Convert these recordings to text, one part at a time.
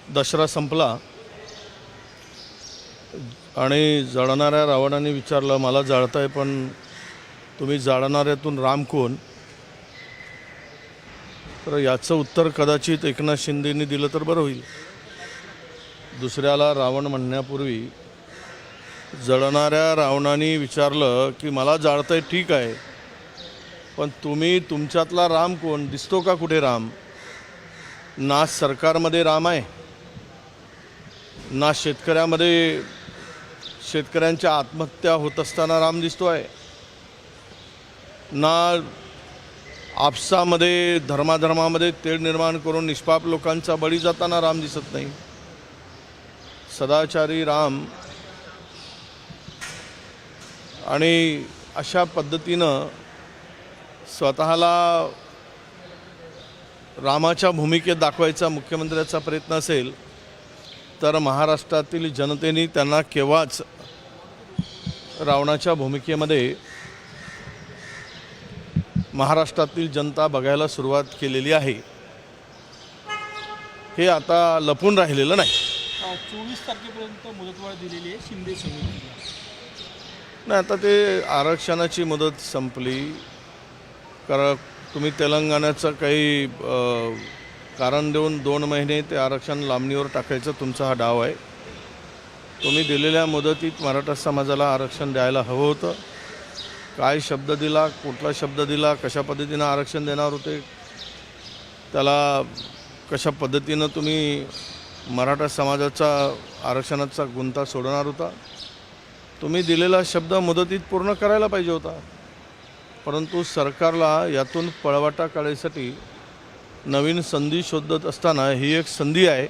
दसरा संपला आणि जळणाऱ्या रावणाने विचारलं, मला जाळताय पण तुम्ही जाळणाऱ्यातून राम कोण? तर याचं उत्तर कदाचित एकनाथ शिंदेंनी दिलं तर बरं होईल. दुसऱ्याला रावण म्हणण्यापूर्वी जळणाऱ्या रावणाने विचारलं की मला जाळताय ठीक आहे, पण तुम्ही तुमच्यातला राम कोण? दिसतो का कुठे राम? ना सरकारमध्ये राम आहे, ना शेतकऱ्यांच्या आत्महत्या होत असताना राम दिसतो आहे, ना आपसामध्ये धर्माधर्मामध्ये तेढ निर्माण करून निष्पाप लोकांचा बळी जाताना राम दिसत नाही. सदाचारी राम आणि अशा पद्धतीनं स्वतःला रामाच्या भूमिकेत दाखवायचा मुख्यमंत्र्याचा प्रयत्न असेल तर महाराष्ट्रातील जनतेने त्यांना केव्हाच रावणाच्या भूमिकेमध्ये महाराष्ट्रातील जनता बघायला सुरुवात केलेली आहे. हे आता लपून राहिलेलं नाही. 24 तारखेपर्यंत मुदतवाढ दिलेली आहे शिंदे समितीला. नाही, आता ते आरक्षणाची मुदत संपली. कारण तुम्ही तेलंगणाचं काही कारण देऊन 2 महिने ते आरक्षण लांबणीवर टाकायचं तुमचा हा डाव आहे. तुम्ही दिलेल्या मुदतीत मराठा समाजाला आरक्षण द्यायला हवं होतं. काय शब्द दिला, कुठला शब्द दिला, कशा पद्धतीनं आरक्षण देणार होते, त्याला कशा पद्धतीनं तुम्ही मराठा समाजाचा आरक्षणाचा गुंता सोडणार होता. तुम्ही दिलेला शब्द मुदतीत पूर्ण करायला पाहिजे होता. परंतु सरकारला यातून पळवाटा काढण्यासाठी नवीन संधी शोधत असताना ही एक संधी आहे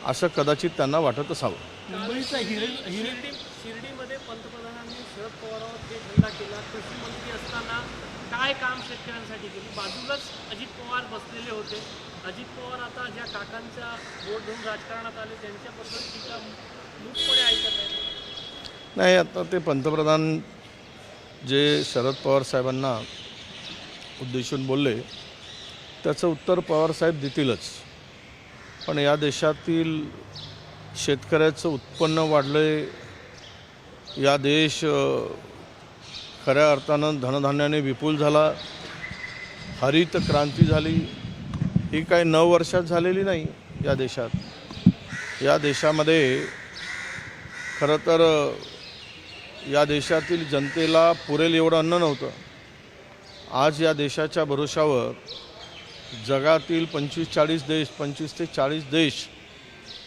असं कदाचित त्यांना वाटत असावं. मुंबईचा शिर्डीमध्ये पंतप्रधानांनी शरद पवारांवर थेट हल्ला केला. कृषी मंत्री असताना काय काम शेतकऱ्यांसाठी केली? बाजूलाच अजित पवार बसलेले होते. अजित पवार आता ज्या काकांच्या बोट घेऊन राजकारणात आले त्यांच्याबद्दल टीका मूकपणे ऐकत आहेत. नाही, आता ते पंतप्रधान जे शरद पवार साहेबांना उद्देशून बोलले त्याचं उत्तर पवारसाहेब देतीलच. पण या देशातील शेतकऱ्याचं उत्पन्न वाढलं, या देश खऱ्या अर्थानं धनधान्याने विपुल झाला, हरित क्रांती झाली. ही काही 9 वर्षात झालेली नाही. या देशामध्ये खरं तर या देशातील जनतेला पुरेल एवढं अन्न नव्हतं. आज या देशाच्या भरोशावर जगातील 25 ते 40 देश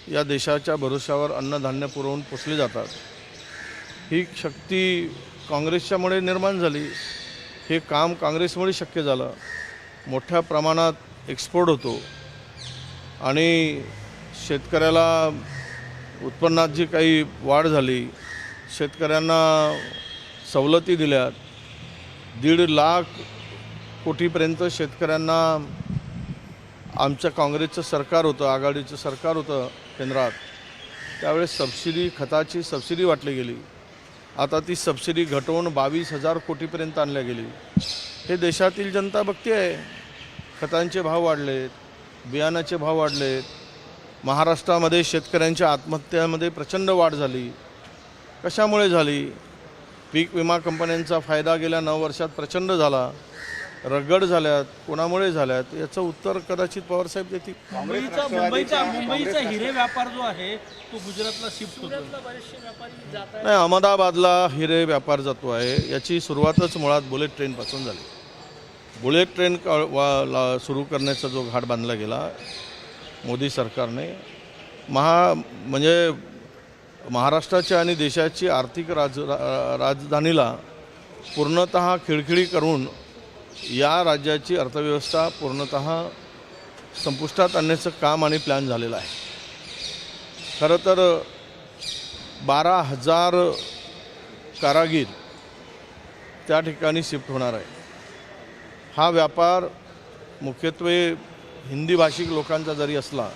या देशाच्या भरोशावर अन्नधान्य पुरवून पोचले जातात. ही शक्ती काँग्रेसच्यामुळे निर्माण झाली. हे काम काँग्रेसमुळे शक्य झालं. मोठ्या प्रमाणात एक्सपोर्ट होतो आणि शेतकऱ्याला उत्पन्नात जी काही वाढ झाली, शेतकऱ्यांना सवलती दिल्यात. 1.5 लाख कोटीपर्यंत शेतकऱ्यांना आमच्या काँग्रेसचं सरकार होतं, आघाडीचं सरकार होतं केंद्रात, त्यावेळेस खताची सबसिडी वाटली गेली. आता ती सबसिडी घटवून 22,000 कोटीपर्यंत आणल्या गेली. हे देशातील जनता बघते आहे. खतांचे भाव वाढलेत, बियाणाचे भाव वाढलेत. महाराष्ट्रामध्ये शेतकऱ्यांच्या आत्महत्यामध्ये प्रचंड वाढ झाली. कशामुळे झाली? पीक विमा कंपन्यांचा फायदा गेल्या 9 वर्षात प्रचंड झाला. रगड झाल्यात. कोणामुळे झाल्यात याचं उत्तर कदाचित पवारसाहेब देतील. मुंबईचा हिरे व्यापार जो आहे तो गुजरातला शिफ्ट होतो. बरेचसे व्यापारी जात आहेत. नाही, अहमदाबादला हिरे व्यापार जातो आहे. याची सुरुवातच मुळात बुलेट ट्रेनपासून झाली. बुलेट ट्रेन सुरू करण्याचा जो घाट बांधला गेला मोदी सरकारने, म्हणजे महाराष्ट्राच्या आणि देशाची आर्थिक राजधानीला पूर्णतः खिळखिळी करून या राज्याची अर्थव्यवस्था पूर्णतः संपुष्टात आणण्याचं काम आणि प्लॅन झालेलं आहे. खरं तर 12,000 कारागीर त्या ठिकाणी शिफ्ट होणार आहे. हा व्यापार मुख्यत्वे हिंदी भाषिक लोकांचा जरी असला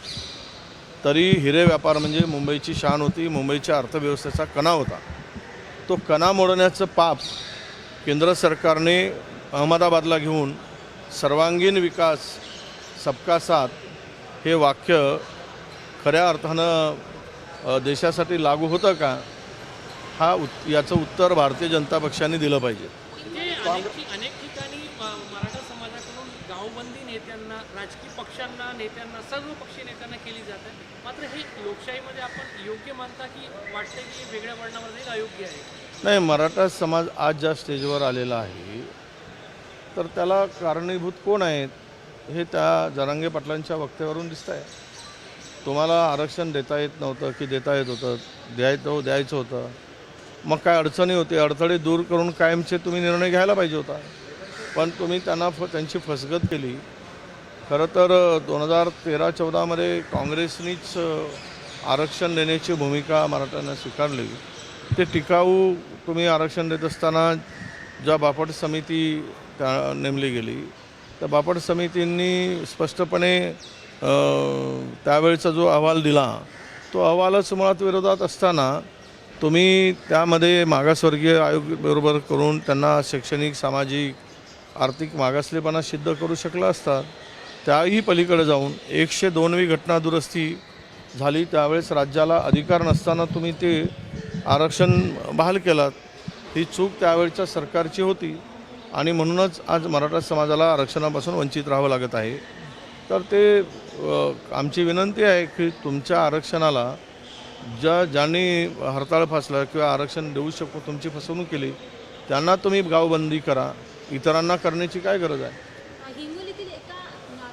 तरी हिरे व्यापार म्हणजे मुंबईची शान होती, मुंबईच्या अर्थव्यवस्थेचा कणा होता. तो कणा मोडण्याचं पाप केंद्र सरकारने अहमदाबादला घेऊन सर्वांगीण विकास सबका साथ हे वाक्य खऱ्या अर्थानं देशासाठी लागू होतं का, याचं उत्तर भारतीय जनता पक्षाने दिलं पाहिजे. म्हणजे अनेक ठिकाणी मराठा समाजाकडून गावबंदी नेत्यांना, राजकीय पक्षांना, नेत्यांना, सर्व पक्षीय नेत्यांना केली जाते. मात्र हे लोकशाहीमध्ये आपण योग्य मानता की वाटतं की वेगळ्या वर्णावर जाईल अयोग्य आहे? नाही, मराठा समाज आज ज्या स्टेजवर आलेला आहे तर त्याला कारणीभूत कोण आहेत हे त्या जरांगे पाटलांच्या वक्तव्यावरून दिसत आहे. तुम्हाला आरक्षण देता येत नव्हतं की देता येत होतं, द्यायचं होतं, मग काय अडचणी होती, अडथळे दूर करून कायमचे तुम्ही निर्णय घ्यायला पाहिजे होता. पण तुम्ही त्यांची फसगत केली. खरं तर 2013-14मध्ये काँग्रेसनीच आरक्षण देण्याची भूमिका मराठ्यांना स्वीकारली. ते टिकाऊ तुम्ही आरक्षण देत असताना ज्या बापट समिती नेमली गेली, त्या बापट समितींनी स्पष्टपणे त्यावेळचा जो अहवाल दिला तो अहवालच मुळात विरोधात असताना तुम्ही त्यामध्ये मागासवर्गीय आयोग बरोबर करून त्यांना शैक्षणिक, सामाजिक, आर्थिक मागासलेपणा सिद्ध करू शकला असता. त्याही पलीकडे जाऊन 102वी घटना दुरुस्ती झाली, त्यावेळेस राज्याला अधिकार नसताना तुम्ही ते आरक्षण बहाल केलात. ही चूक त्यावेळच्या सरकारची होती आणि म्हणूनच आज मराठा समाजाला आरक्षणापासून वंचित राहावं लागत आहे. तर ते आमची विनंती आहे की तुमच्या आरक्षणाला ज्यांनी हरताळ फासलं किंवा आरक्षण देऊ शकतो तुमची फसवणूक केली त्यांना तुम्ही गावबंदी करा, इतरांना करण्याची काय गरज आहे? हिंगोलीतील एका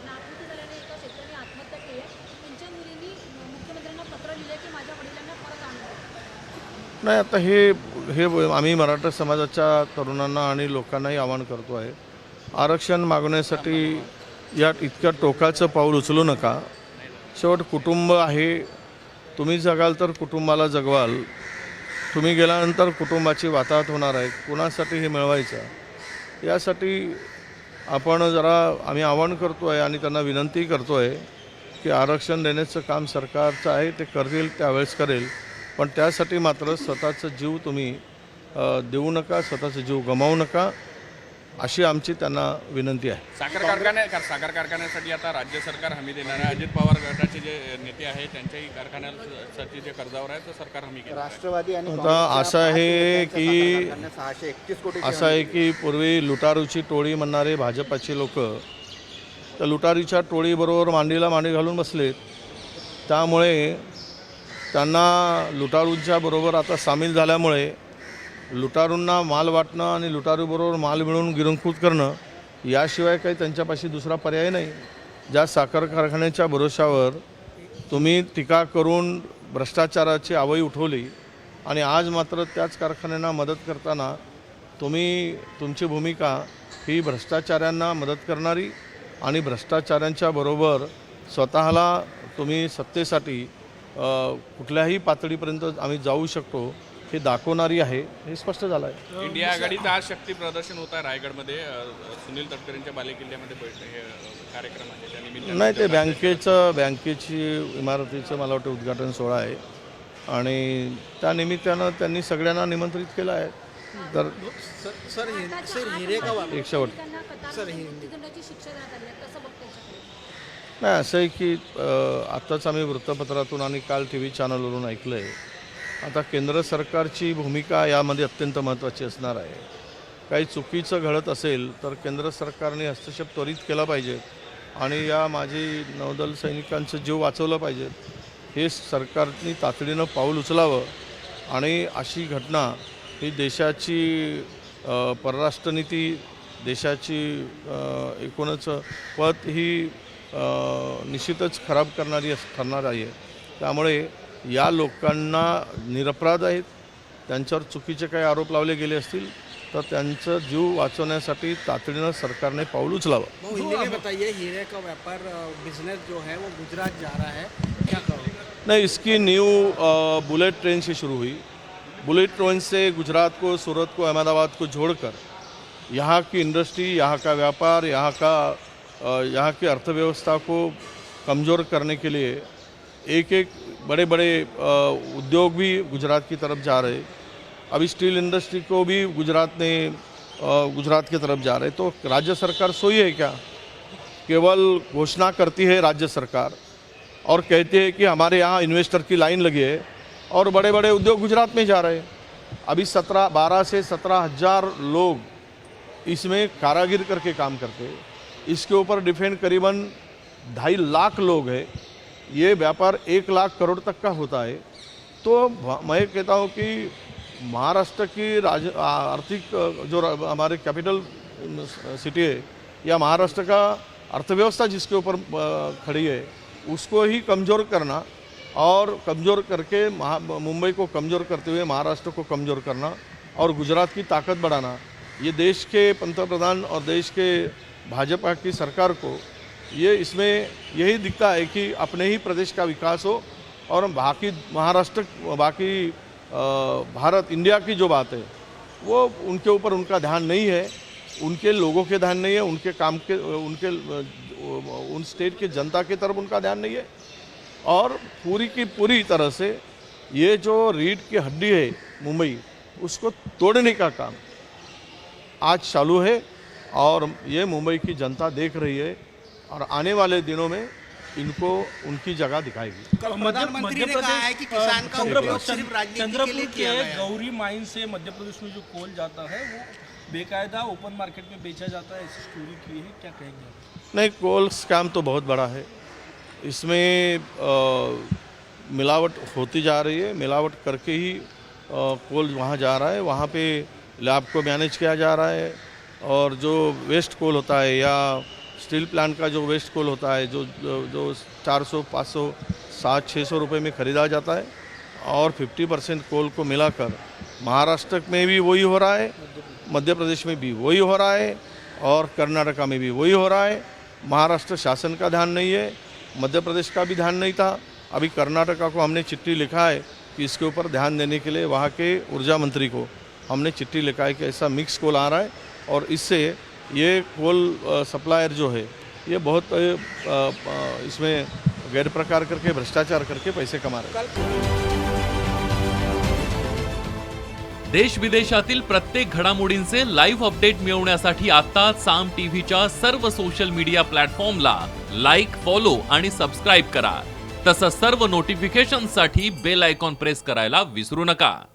नागपूर झाल्याने एका शेतकऱ्याने आत्महत्या केली आहे. त्यांच्या मुलींनी मुख्यमंत्र्यांना पत्र लिहिले की माझ्या वडिलांना परत आणलं. नाही, आता हे आम्ही मराठा समाजाच्या तरुणांना आणि लोकांनाही आवाहन करतो आहे, आरक्षण मागण्यासाठी या इतक्या टोकाचं पाऊल उचलू नका. शेवट कुटुंब आहे, तुम्ही जगाल तर कुटुंबाला जगवाल, तुम्ही गेल्यानंतर कुटुंबाची वाताहत होणार आहे. कुणासाठी हे मिळवायचं यासाठी आपण आम्ही आवाहन करतो आहे आणि त्यांना विनंती करतो आहे की आरक्षण देण्याचं काम सरकारचं आहे, ते करतील त्यावेळेस करेल, पण त्यासाठी मात्र स्वतःचा जीव तुम्ही देऊ नका, स्वतःचा जीव गमावू नका, अशी आमची त्यांना विनंती आहे. साखर कारखान्यासाठी आता राज्य सरकार हमी देणार आहे. अजित पवार गटाचे जे नेते आहेत त्यांच्याही कारखान्यासाठी जे कर्जावर आहे तर सरकार हमी घेणार आहे. राष्ट्रवादी आणि आता असं आहे की 631 कोटी असं आहे की पूर्वी लुटारूची टोळी म्हणणारे भाजपाची लोक त्या लुटारूच्या टोळीबरोबर मांडीला मांडी घालून बसलेत. त्यामुळे त्यांना लुटारूंच्या बरोबर आता सामील झाल्यामुळे लुटारूंना माल वाटणं आणि लुटारूबरोबर माल मिळवून गिरंकृत करणं याशिवाय काही त्यांच्यापाशी दुसरा पर्याय नाही. ज्या साखर कारखान्याच्या भरोशावर तुम्ही टीका करून भ्रष्टाचाराची आवई उठवली आणि आज मात्र त्याच कारखान्यांना मदत करताना तुमची भूमिका ही भ्रष्टाचाऱ्यांना मदत करणारी आणि भ्रष्टाचाऱ्यांच्या बरोबर स्वतःला तुम्ही सत्तेसाठी कुठल्याही पातळीपर्यंत आम्ही जाऊ शकतो हे दाखवणारी आहे, हे स्पष्ट झालं आहे. इंडिया आघाडीचं आज शक्ती प्रदर्शन होत आहे रायगडमध्ये. सुनील तटकरेंच्या बालेकिल्ल्यामध्ये हे कार्यक्रम आहे. त्यानिमित्त नाही, ते बँकेची इमारतीचं मला वाटतं उद्घाटन सोहळा आहे आणि त्यानिमित्तानं त्यांनी सगळ्यांना निमंत्रित केलं आहे. तर एक शेवट मृत्यूदंडाची शिक्षा देण्यात आली आहे, कसं बघताय? नाही, असं आहे की आत्ताच आम्ही वृत्तपत्रातून आणि काल TV चॅनलवरून ऐकलं आहे, आता केंद्र सरकारची भूमिका यामध्ये अत्यंत महत्त्वाची असणार आहे. काही चुकीचं घडत असेल तर केंद्र सरकारने हस्तक्षेप त्वरित केला पाहिजे आणि या माजी नौदल सैनिकांचं जीव वाचवलं पाहिजे. हे सरकारने तातडीनं पाऊल उचलावं आणि अशी घटना ही देशाची परराष्ट्र नीती, देशाची एकूणच पत ही निश्चितच खराब करणारी ठरणार आहे. त्यामुळे या लोकांना निरपराध आहेत, त्यांच्यावर चुकीचे काही आरोप लावले गेले असतील तर त्यांचं जीव वाचवण्यासाठी तातडीनं सरकारने पाऊल उचलावं. हिंदी में बताइए, हीरे का व्यापार बिजनेस जो है वो गुजरात जा रहा है, क्या करोगे? नहीं, इसकी न्यू बुलेट ट्रेन से शुरू हुई. बुलेट ट्रेन से गुजरात को, सूरत को, अहमदाबाद को जोड़कर यहाँ की इंडस्ट्री, यहाँ का व्यापार, यहाँ की अर्थव्यवस्था को कमज़ोर करने के लिए एक बड़े बड़े उद्योग भी गुजरात की तरफ जा रहे. अभी स्टील इंडस्ट्री को भी गुजरात की तरफ जा रहे. तो राज्य सरकार सोई है क्या? केवल घोषणा करती है राज्य सरकार, और कहते हैं कि हमारे यहाँ इन्वेस्टर की लाइन लगी है और बड़े बड़े उद्योग गुजरात में जा रहे हैं। अभी 12 से 17,000 लोग इसमें कारागिर करके काम करते हैं। इसके ऊपर डिफेंड करीबन 2.5 लाख लोग हैं। ये व्यापार 1 लाख करोड़ तक का होता है। तो मैं कहता हूँ कि महाराष्ट्र की आर्थिक जो हमारे कैपिटल सिटी है या महाराष्ट्र का अर्थव्यवस्था जिसके ऊपर खड़ी है उसको ही कमज़ोर करना और कमज़ोर करके मुंबई को कमज़ोर करते हुए महाराष्ट्र को कमज़ोर करना और गुजरात की ताकत बढ़ाना, ये देश के पंतप्रधान और देश के भाजपा की सरकार को ये इसमें यही दिखता है कि अपने ही प्रदेश का विकास हो और बाकी महाराष्ट्र बाकी भारत इंडिया की जो बात है वो उनके ऊपर उनका ध्यान नहीं है, उनके लोगों के ध्यान नहीं है, उनके काम के उन स्टेट के जनता की तरफ उनका ध्यान नहीं है। और पूरी की पूरी तरह से ये जो रीढ़ की हड्डी है मुंबई उसको तोड़ने का काम आज चालू है और ये मुंबई की जनता देख रही है और आने वाले दिनों में इनको उनकी जगह दिखाएगी। प्रधानमंत्री ने कहा है कि किसान का उपयोग सिर्फ राजनीति के लिए चंद्रपुर किया के गया है। गौरी माइन से मध्य प्रदेश में जो कोल जाता है वो बेकायदा ओपन मार्केट में बेचा जाता है, ऐसी स्टोरी की है, क्या कहेंगे? नहीं, कोल स्कैम तो बहुत बड़ा है। इसमें मिलावट होती जा रही है, मिलावट करके ही कोल वहाँ जा रहा है, वहाँ पे लैब को मैनेज किया जा रहा है और जो वेस्ट कोल होता है या स्टील प्लांट का जो वेस्ट कोल होता है जो 400, 500, 700, 600 रुपये में ख़रीदा जाता है और 50% कोल को मिलाकर महाराष्ट्र में भी वही हो रहा है, मध्य प्रदेश में भी वही हो रहा है और कर्नाटका में भी वही हो रहा है। महाराष्ट्र शासन का ध्यान नहीं है, मध्य प्रदेश का भी ध्यान नहीं था। अभी कर्नाटका को हमने चिट्ठी लिखा है कि इसके ऊपर ध्यान देने के लिए वहाँ के ऊर्जा मंत्री को हमने चिट्ठी लिखा है कि ऐसा मिक्स कोल आ रहा है और इससे ये कोल सप्लायर जो है ये बहुत इसमें गैर प्रकार करके भ्रष्टाचार करके पैसे कमा रहे हैं। देश विदेशातील प्रत्येक घडामोडींचे लाईव्ह अपडेट मिळवण्यासाठी आता साम टीव्हीच्या सर्व सोशल मीडिया प्लॅटफॉर्मला लाईक, फॉलो आणि सबस्क्राईब करा। तसंच सर्व नोटिफिकेशनसाठी बेल आयकॉन प्रेस करायला विसरू नका।